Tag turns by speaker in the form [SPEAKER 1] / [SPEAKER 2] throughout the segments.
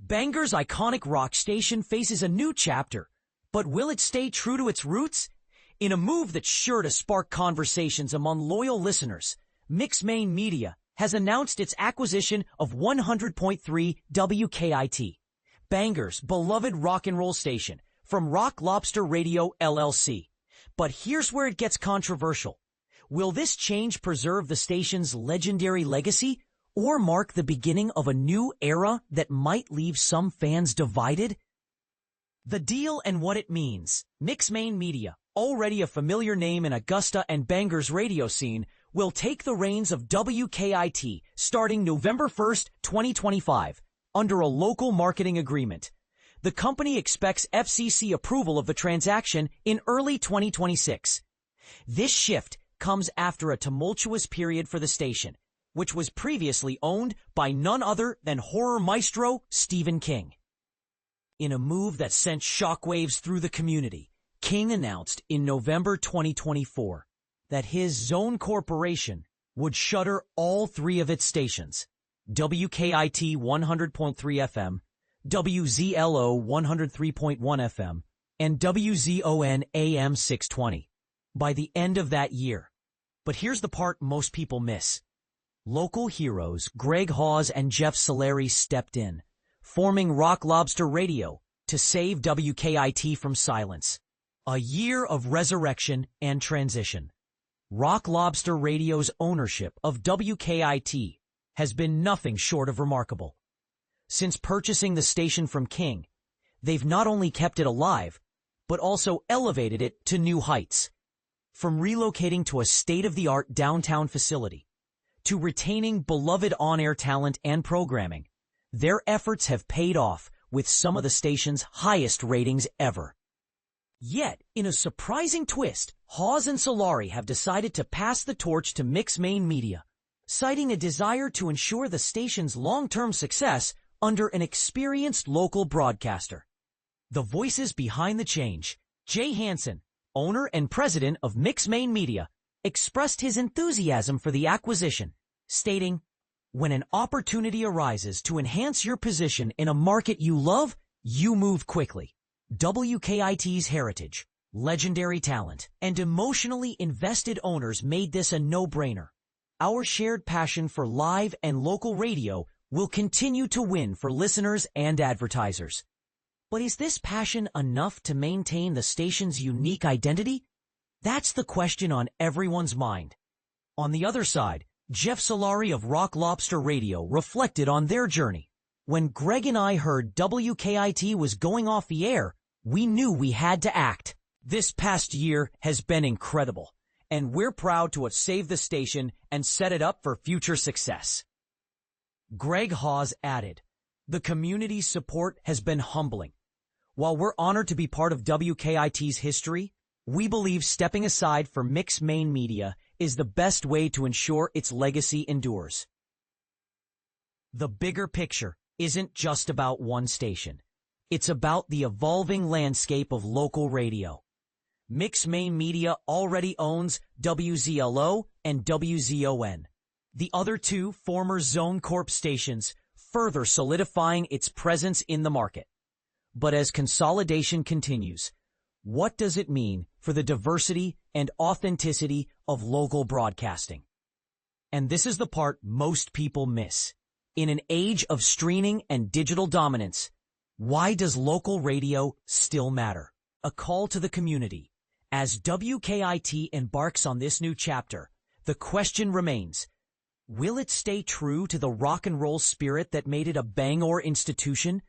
[SPEAKER 1] Bangor's iconic rock station faces a new chapter, but will it stay true to its roots? In a move that's sure to spark conversations among loyal listeners, Maine Media has announced its acquisition of 100.3 WKIT, Bangor's beloved rock and roll station, from Rock Lobster Radio, LLC. But here's where it gets controversial. Will this change preserve the station's legendary legacy, or mark the beginning of a new era that might leave some fans divided? The deal and what it means. Maine Media, already a familiar name in Augusta and Bangor's radio scene, will take the reins of WKIT starting November 1st, 2025, under a local marketing agreement. The company expects FCC approval of the transaction in early 2026. This shift comes after a tumultuous period for the station, which was previously owned by none other than horror maestro Stephen King. In a move that sent shockwaves through the community, King announced in November 2024 that his Zone Corporation would shutter all three of its stations, WKIT 100.3 FM, WZLO 103.1 FM, and WZON AM 620, by the end of that year. But here's the part most people miss. Local heroes Greg Hawes and Jeff Solari stepped in, forming Rock Lobster Radio to save WKIT from silence. A year of resurrection and transition. Rock Lobster Radio's ownership of WKIT has been nothing short of remarkable. Since purchasing the station from King, they've not only kept it alive, but also elevated it to new heights. From relocating to a state-of-the-art downtown facility, to retaining beloved on-air talent and programming, their efforts have paid off with some of the station's highest ratings ever. Yet, in a surprising twist, Hawes and Solari have decided to pass the torch to Maine Media, citing a desire to ensure the station's long-term success under an experienced local broadcaster. The voices behind the change. Jay Hansen, owner and president of Maine Media, expressed his enthusiasm for the acquisition, stating, "When an opportunity arises to enhance your position in a market you love, you move quickly. WKIT's heritage, legendary talent, and emotionally invested owners made this a no-brainer. Our shared passion for live and local radio will continue to win for listeners and advertisers." But is this passion enough to maintain the station's unique identity? That's the question on everyone's mind. On the other side, Jeff Solari of Rock Lobster Radio reflected on their journey. "When Greg and I heard WKIT was going off the air, we knew we had to act. This past year has been incredible, and we're proud to have saved the station and set it up for future success." Greg Hawes added, "The community's support has been humbling. While we're honored to be part of WKIT's history, we believe stepping aside for Maine Media is the best way to ensure its legacy endures." The bigger picture isn't just about one station. It's about the evolving landscape of local radio. Maine Media already owns WZLO and WZON, the other two former Zone Corp stations, further solidifying its presence in the market. But as consolidation continues, what does it mean for the diversity and authenticity of local broadcasting? And this is the part most people miss. In an age of streaming and digital dominance, why does local radio still matter? A call to the community. As WKIT embarks on this new chapter, the question remains, will it stay true to the rock and roll spirit that made it a Bangor institution?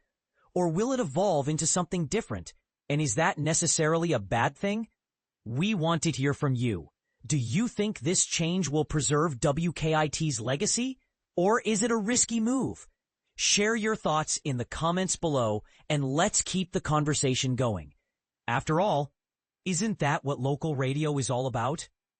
[SPEAKER 1] Or will it evolve into something different? And is that necessarily a bad thing? We want to hear from you. Do you think this change will preserve WKIT's legacy? Or is it a risky move? Share your thoughts in the comments below, and let's keep the conversation going. After all, isn't that what local radio is all about?